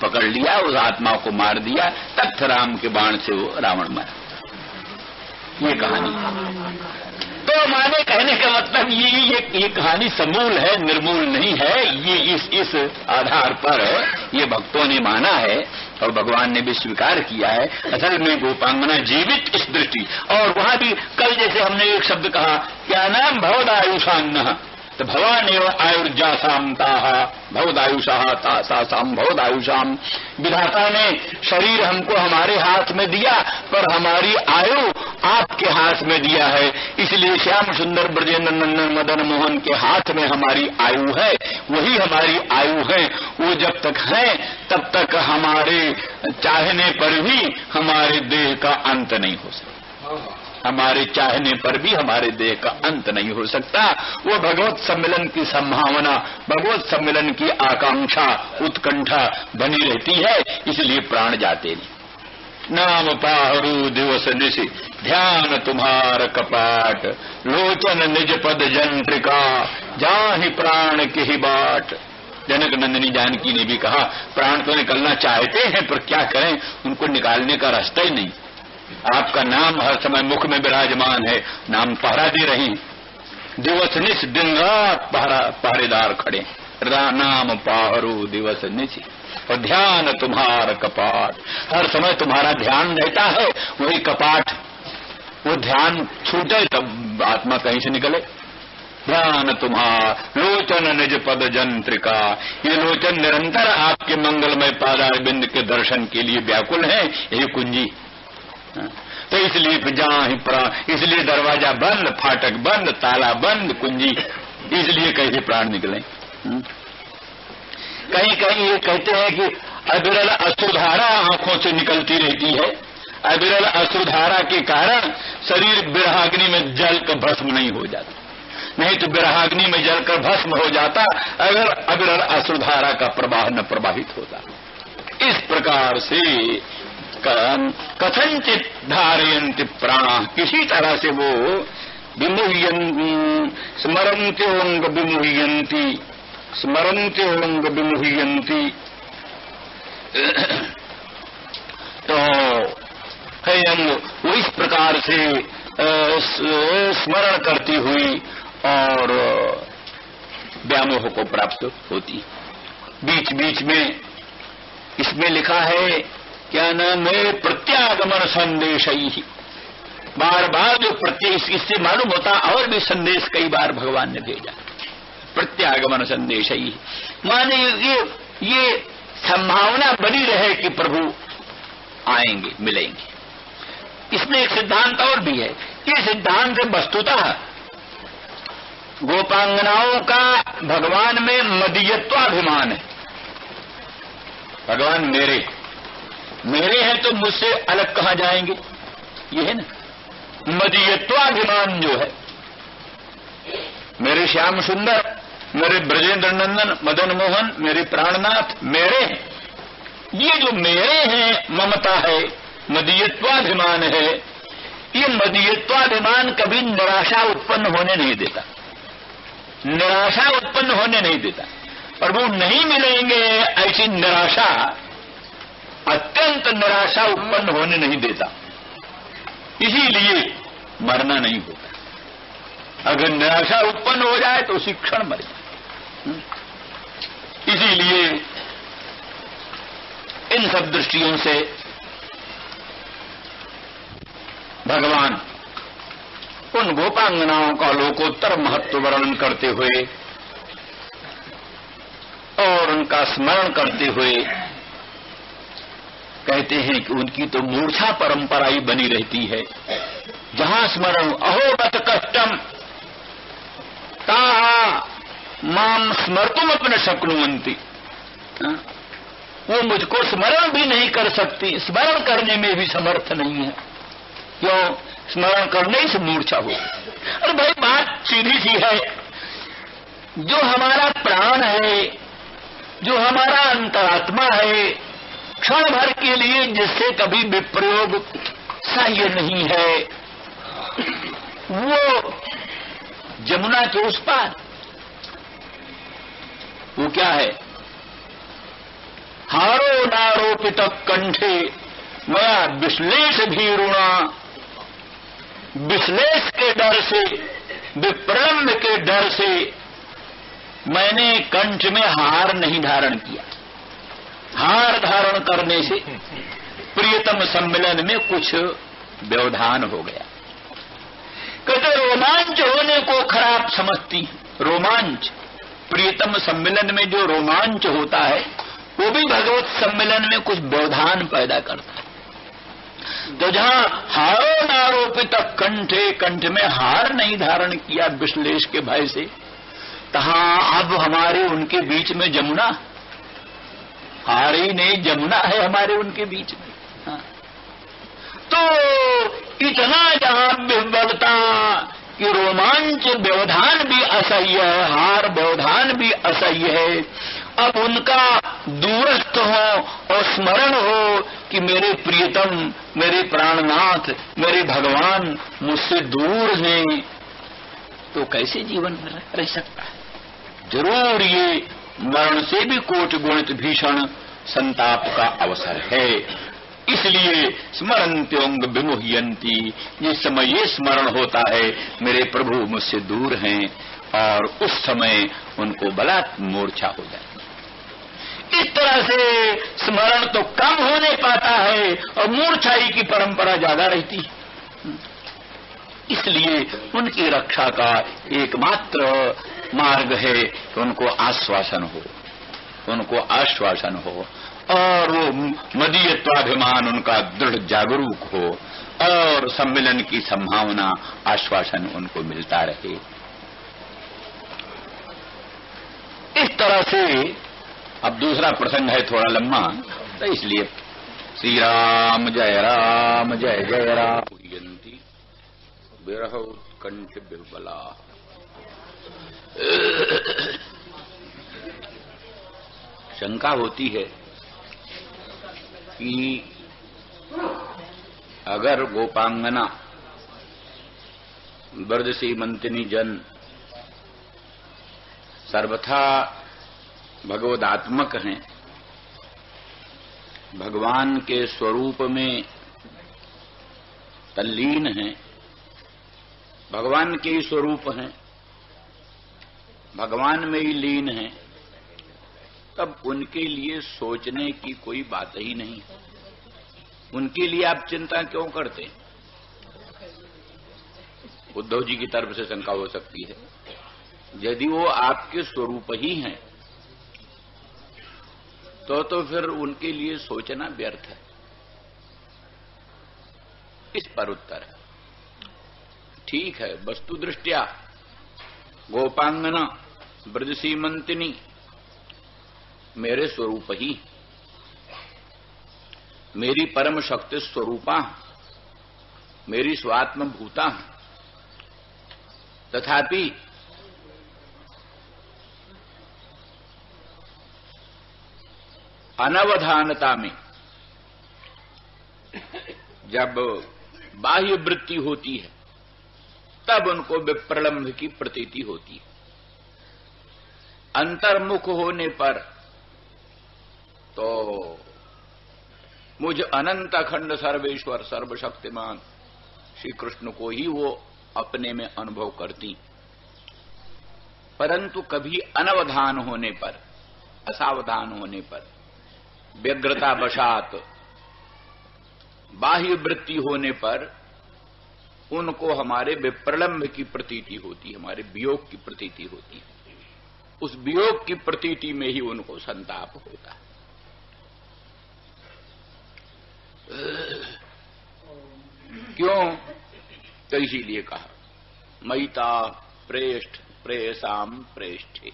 पकड़ लिया, उस आत्मा को मार दिया, तब फिर राम के बाण से वो रावण मरा। ये कहानी। तो माने कहने का मतलब ये कहानी समूल है, निर्मूल नहीं है। ये इस आधार पर ये भक्तों ने माना है और भगवान ने भी स्वीकार किया है। असल में गोपांगना जीवित इस दृष्टि, और वहां भी कल जैसे हमने एक शब्द कहा, क्या नाम भवदायुषान्न, तो भवान एवं आयुर्जासाम ताहा भवदायुषा तासाम भवदायुषाम। विधाता ने शरीर हमको हमारे हाथ में दिया, पर हमारी आयु आपके हाथ में दिया है, इसलिए श्याम सुंदर ब्रजेंद्र नंदन मदन मोहन के हाथ में हमारी आयु है, वही हमारी आयु है। वो जब तक है तब तक हमारे चाहने पर भी हमारे देह का अंत नहीं हो सकता, हमारे चाहने पर भी हमारे देह का अंत नहीं हो सकता। वो भगवत सम्मिलन की संभावना, भगवत सम्मिलन की आकांक्षा, उत्कंठा बनी रहती है, इसलिए प्राण जाते नहीं। नाम पाहरू दिवस निशि ध्यान तुम्हार कपाट, लोचन निज पद जंत्रिका जाहि प्राण की ही बाट। जनक नंदिनी जानकी ने भी कहा, प्राण तो निकलना चाहते हैं पर क्या करें, उनको निकालने का रास्ता ही नहीं। आपका नाम हर समय मुख में विराजमान है, नाम पहरा दे रही, दिवस निश दिन रात पहरेदार खड़े, नाम पाहरू दिवस निश, और ध्यान तुम्हार कपाट, हर समय तुम्हारा ध्यान रहता है, वही कपाट, वो ध्यान छूटे तब आत्मा कहीं से निकले। ध्यान तुम्हार लोचन निज पद जंत्रिका, ये लोचन निरंतर आपके मंगलमय पादारविंद के दर्शन के लिए व्याकुल है, यही कुंजी। तो इसलिए दरवाजा बंद, फाटक बंद, ताला बंद, कुंजी, इसलिए कैसे प्राण निकले। कहीं कहीं ये कहते हैं कि अविरल अश्रुधारा आंखों से निकलती रहती है, अविरल अश्रुधारा के कारण शरीर विरहाग्नि में जलकर भस्म नहीं हो जाता, नहीं तो विरहाग्नि में जलकर भस्म हो जाता अगर अविरल अश्रुधारा का प्रवाह न प्रवाहित होता। इस प्रकार से कथनचित धारयन्ति प्राण, किसी तरह से वो स्मरन्त्योंग विमुह्यन्ति, स्मरन्त्योंग विमुह्यन्ति, तो है अंग वो इस प्रकार से स्मरण करती हुई और व्यामोह को प्राप्त होती। बीच बीच में इसमें लिखा है, क्या नाम है, प्रत्यागमन संदेश ही, बार बार जो प्रत्यय, इससे मालूम होता और भी संदेश कई बार भगवान ने भेजा। प्रत्यागमन संदेश ही माने ये संभावना बनी रहे कि प्रभु आएंगे, मिलेंगे। इसमें एक सिद्धांत और भी है, ये सिद्धांत वस्तुतः गोपांगनाओं का भगवान में मदीयत्वाभिमान है। भगवान मेरे हैं तो मुझसे अलग कहां जाएंगे, ये है ना मदीयत्वाभिमान जो है। मेरे श्याम सुंदर, मेरे ब्रजेंद्र नंदन मदन मोहन, मेरे प्राणनाथ मेरे हैं, ये जो मेरे हैं ममता है, मदीयत्वाभिमान है। ये मदीयत्वाभिमान कभी निराशा उत्पन्न होने नहीं देता, निराशा उत्पन्न होने नहीं देता। और वो नहीं मिलेंगे ऐसी निराशा, अत्यंत निराशा उत्पन्न होने नहीं देता, इसीलिए मरना नहीं होता। अगर निराशा उत्पन्न हो जाए तो उसी क्षण मरे। इसीलिए इन सब दृष्टियों से भगवान उन गोपांगनाओं का लोकोत्तर महत्व वर्णन करते हुए और उनका स्मरण करते हुए कहते हैं कि उनकी तो मूर्छा परंपरा ही बनी रहती है। जहां स्मरण अहोबत कष्टम ताहा माम स्मर्तुम अपने शक्नुवंती, वो मुझको स्मरण भी नहीं कर सकती, स्मरण करने में भी समर्थ नहीं है। क्यों? स्मरण करने से मूर्छा हो। अरे भाई बात सीधी सी है, जो हमारा प्राण है, जो हमारा अंतरात्मा है, क्षण भर के लिए जिससे कभी विप्रयोग सह्य नहीं है, वो जमुना के उस पार, वो क्या है? हारो नारोपित कंठे मया विश्लेष भीरुणा, विश्लेष के डर से, विप्रलंब के डर से मैंने कंठ में हार नहीं धारण किया। हार धारण करने से प्रियतम सम्मिलन में कुछ व्यवधान हो गया। कहते रोमांच होने को खराब समझती है। रोमांच, प्रियतम सम्मिलन में जो रोमांच होता है वो भी भगवत सम्मिलन में कुछ व्यवधान पैदा करता है। तो जहां हारो नारोपित कंठे, कंठ में हार नहीं धारण किया विश्लेष के भय से, तहां अब हमारे उनके बीच में जमुना, हार ही नहीं जमुना है हमारे उनके बीच में। हाँ। तो इतना जहां विह्वलता कि रोमांच व्यवधान भी असह्य है, हार व्यवधान भी असह्य है। अब उनका दूरस्थ हो और स्मरण हो कि मेरे प्रियतम, मेरे प्राणनाथ, मेरे भगवान मुझसे दूर हैं, तो कैसे जीवन रह सकता है? जरूर ये मरण से भी कोटि गुणित भीषण संताप का अवसर है। इसलिए स्मरन्त्योंग विमुह्यन्ति, जिस समय ये स्मरण होता है मेरे प्रभु मुझसे दूर हैं, और उस समय उनको बलात् मूर्छा हो जाती। इस तरह से स्मरण तो कम होने पाता है और मूर्छाई की परंपरा ज्यादा रहती है। इसलिए उनकी रक्षा का एकमात्र मार्ग है कि उनको आश्वासन हो, उनको आश्वासन हो, और वो मदीयत्वाभिमान उनका दृढ़ जागरूक हो, और सम्मिलन की संभावना, आश्वासन उनको मिलता रहे। इस तरह से अब दूसरा प्रसंग है थोड़ा लंबा, तो इसलिए श्री राम जय जय राम यंती विरह उत्कंठ बिरबला। शंका होती है कि अगर गोपांगना ब्रज सीमंतिनी जन सर्वथा भगवदात्मक हैं, भगवान के स्वरूप में तल्लीन हैं, भगवान के ही स्वरूप हैं, भगवान में ही लीन हैं, तब उनके लिए सोचने की कोई बात ही नहीं। उनके लिए आप चिंता क्यों करते? उद्धव जी की तरफ से शंका हो सकती है, यदि वो आपके स्वरूप ही हैं तो फिर उनके लिए सोचना व्यर्थ है। इस पर उत्तर है, ठीक है, वस्तु दृष्टया गोपांगना ब्रज सीमंतिनी मेरे स्वरूप ही, मेरी परम शक्ति स्वरूपा, मेरी स्वात्म भूता, तथापि अनवधानता में जब बाह्य वृत्ति होती है तब उनको विप्रलंभ की प्रतीति होती है। अंतर्मुख होने पर तो मुझ अनंत अखंड सर्वेश्वर सर्वशक्तिमान श्री कृष्ण को ही वो अपने में अनुभव करती, परंतु कभी अनवधान होने पर, असावधान होने पर, व्यग्रता वशात, बाह्य वृत्ति होने पर उनको हमारे विप्रलंभ की प्रतीति होती है, हमारे वियोग की प्रतीति होती है। उस वियोग की प्रतीति में ही उनको संताप होता है। क्यों? तो इसीलिए कहा मयिता प्रेष्ठ प्रेयसाम प्रेष्ठे।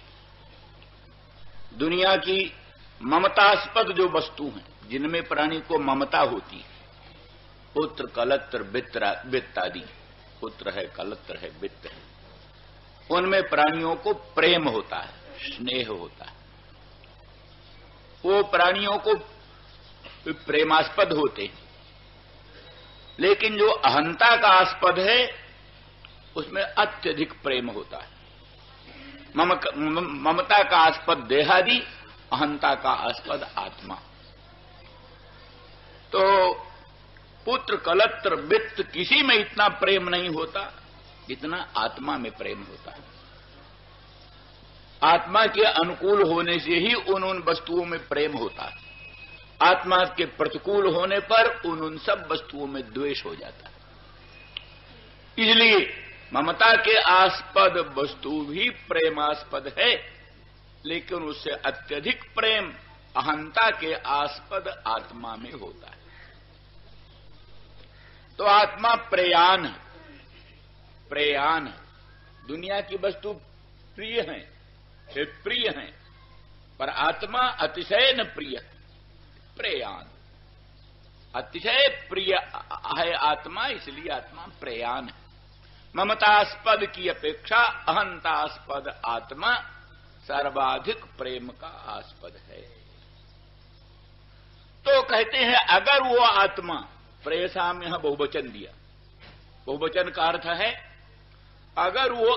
दुनिया की ममतास्पद जो वस्तु हैं, जिनमें प्राणी को ममता होती है, पुत्र कलत्र वित्त आदि, पुत्र है, कलत्र है, वित्त है, उनमें प्राणियों को प्रेम होता है, स्नेह होता है, वो प्राणियों को प्रेमास्पद होते हैं। लेकिन जो अहंता का आस्पद है उसमें अत्यधिक प्रेम होता है। ममता का आस्पद देहादि, अहंता का आस्पद आत्मा। तो पुत्र कलत्र वित्त किसी में इतना प्रेम नहीं होता जितना आत्मा में प्रेम होता है। आत्मा के अनुकूल होने से ही उन वस्तुओं में प्रेम होता है। आत्मा के प्रतिकूल होने पर उन सब वस्तुओं में द्वेष हो जाता है। इसलिए ममता के आस्पद वस्तु भी प्रेमास्पद है, लेकिन उससे अत्यधिक प्रेम अहंता के आस्पद आत्मा में होता है। तो आत्मा प्रेयान है, प्रेयान है। दुनिया की वस्तु प्रिय है, प्रिय है, पर आत्मा अतिशय न प्रिय, प्रेयान, अतिशय प्रिय है आत्मा, इसलिए आत्मा प्रेयान है। ममतास्पद की अपेक्षा अहंतास्पद आत्मा सर्वाधिक प्रेम का आस्पद है। तो कहते हैं अगर वो आत्मा, प्रेयसाम यहां बहुवचन दिया, बहुवचन का अर्थ है अगर वो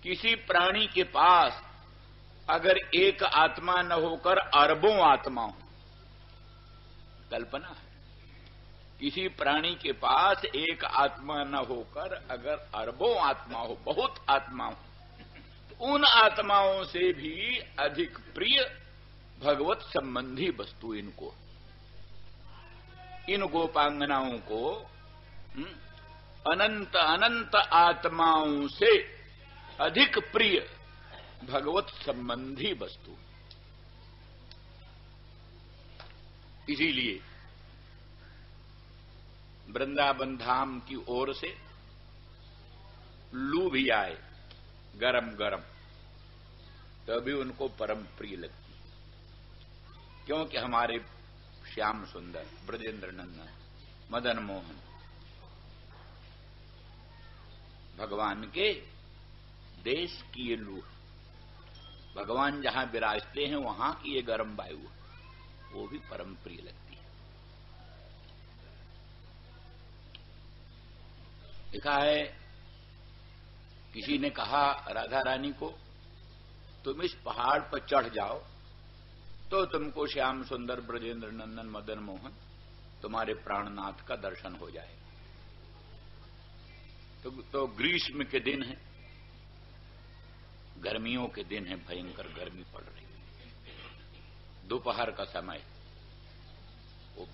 किसी प्राणी के पास अगर एक आत्मा न होकर अरबों आत्मा हो, कल्पना है, किसी प्राणी के पास एक आत्मा न होकर अगर अरबों आत्मा हो, बहुत आत्मा हो, तो उन आत्माओं से भी अधिक प्रिय भगवत संबंधी वस्तु इनको, इन गोपांगनाओं को अनंत अनंत आत्माओं से अधिक प्रिय भगवत संबंधी वस्तु। इसीलिए वृंदावन धाम की ओर से लू भी आए गरम गरम, तभी उनको परम प्रिय लगती, क्योंकि हमारे श्याम सुंदर ब्रजेंद्र नंदन मदन मोहन भगवान के देश की ये लू, भगवान जहां विराजते हैं वहां की ये गर्म वायु, वो भी परम प्रिय लगती है। लिखा है किसी ने कहा राधा रानी को, तुम इस पहाड़ पर चढ़ जाओ तो तुमको श्याम सुंदर ब्रजेंद्र नंदन मदन मोहन तुम्हारे प्राणनाथ का दर्शन हो जाए। तो ग्रीष्म के दिन है, गर्मियों के दिन है, भयंकर गर्मी पड़ रही है, दोपहर का समय, वो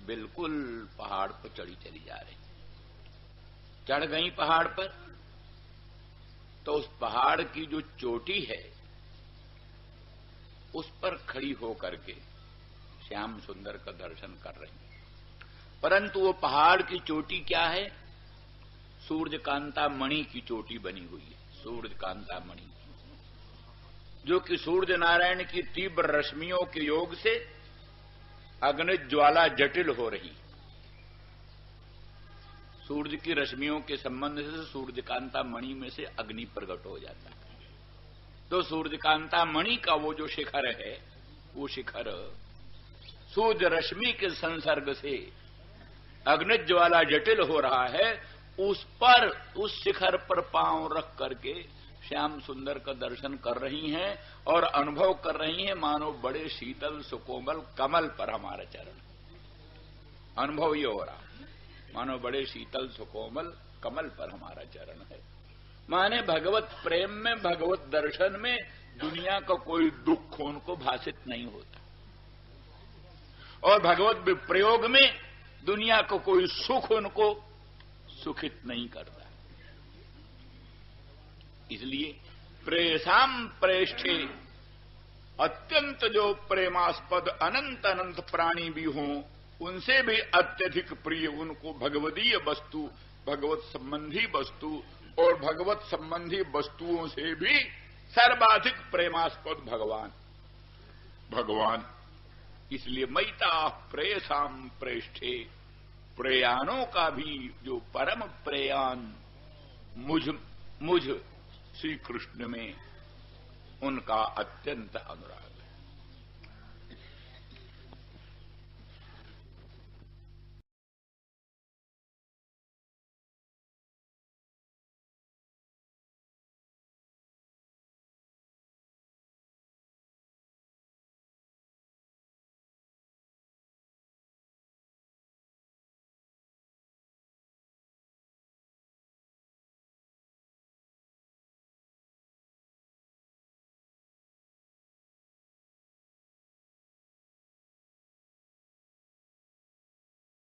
बिल्कुल पहाड़ पर चली जा रही। चढ़ गई पहाड़ पर, तो उस पहाड़ की जो चोटी है उस पर खड़ी होकर के श्याम सुंदर का दर्शन कर रही है। परंतु वो पहाड़ की चोटी क्या है? सूर्यकांता मणि की चोटी बनी हुई है, सूर्यकांता मणि, जो कि सूर्य नारायण की तीव्र रश्मियों के योग से अग्नि ज्वाला जटिल हो रही। सूर्य की रश्मियों के संबंध से सूर्यकांता मणि में से अग्नि प्रकट हो जाता है। तो सूर्यकांता मणि का वो जो शिखर है, वो शिखर सूर्य रश्मि के संसर्ग से अग्नि ज्वाला जटिल हो रहा है। उस पर, उस शिखर पर पांव रख करके श्याम सुंदर का दर्शन कर रही हैं और अनुभव कर रही हैं मानो बड़े शीतल सुकोमल कमल पर हमारा चरण। अनुभव ये हो रहा मानो बड़े शीतल सुकोमल कमल पर हमारा चरण है। माने भगवत प्रेम में, भगवत दर्शन में दुनिया का कोई दुख उनको भाषित नहीं होता, और भगवत विप्रयोग में दुनिया का कोई सुख उनको सुखित नहीं करता। इसलिए प्रेषाम प्रेष्ठे, अत्यंत जो प्रेमास्पद अनंत अनंत प्राणी भी हों, उनसे भी अत्यधिक प्रिय उनको भगवदीय वस्तु, भगवत संबंधी वस्तु, और भगवत संबंधी वस्तुओं से भी सर्वाधिक प्रेमास्पद भगवान। इसलिए मैता प्रेषाम प्रेष्ठे, प्रयाणों का भी जो परम प्रयाण मुझ श्री कृष्ण में, उनका अत्यंत अनुराग।